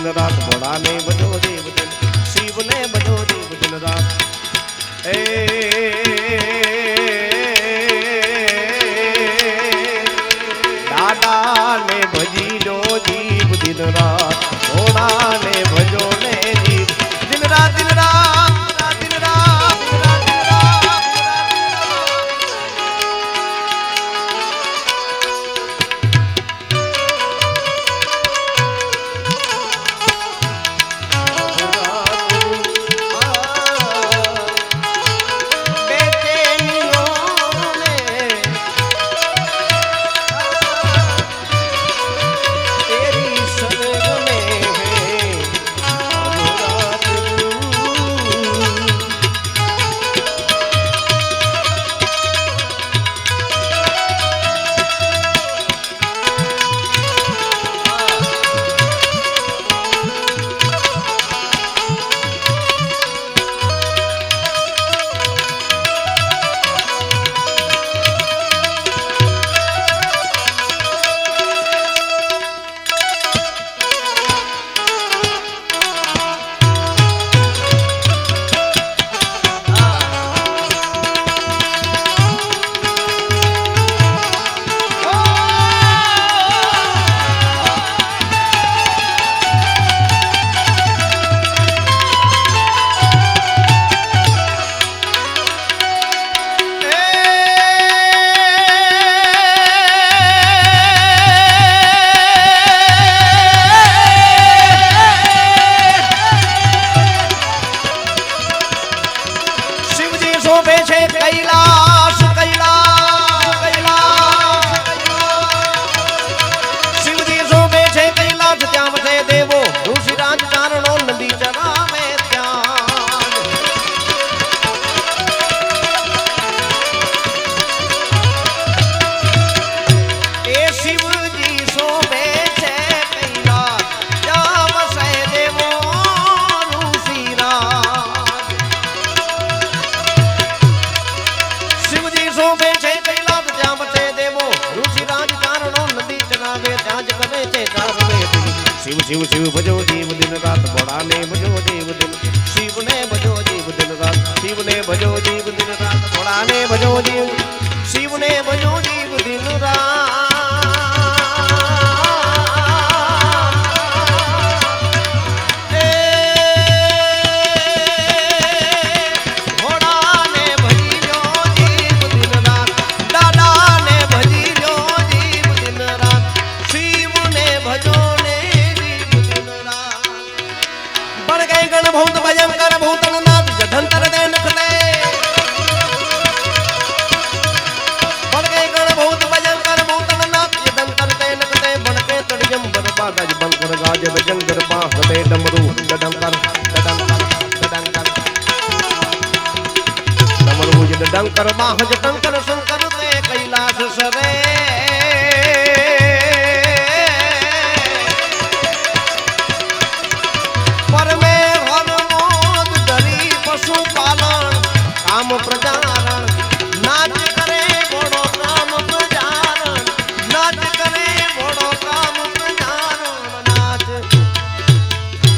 दिन रात भोला ने भजो देव दिन शिव ने भजो देव दिन रात दादा ने भजी लो जीव दिन रात भोला ने भजो ने जीव दिन रात दिन रात दिन रात दिन रात दिन रात कैलाश कैलाश शिवजी शोभे छे कैलाश त्याम से देवो ऋषिराज चारणो नदी चरावे त्याम ए शिवजी शोभे छे कैलाश त्याम से देवो ऋषिराज शिवजी शोभे छे कैलाश त्याम से देवो ऋषिराज चारणो नदी चरावे त्याज करे छे चारवे शिव शिव शिव भजो जीव दिन रात भोला ने भजो जीव दिन शिव ने भजो जीव दिन रात शिव ने भजो जीव दिन रात भोला ने भजो जीव शिव ने भजो जीव दिन रात भूत भयंकर भूतनाथ जधंतर दे नखते बन गए गण भूत भयंकर भूतनाथ जधंतर दे नखते बन के तड़ियम बरपा गज बंकर गाज जंगर बाहते डमरू डडंकर डडंकर डडंकर डमरू डडंकर बाह जटंकर शंकर ते कैलाश सरे पशुपालन काम प्रजा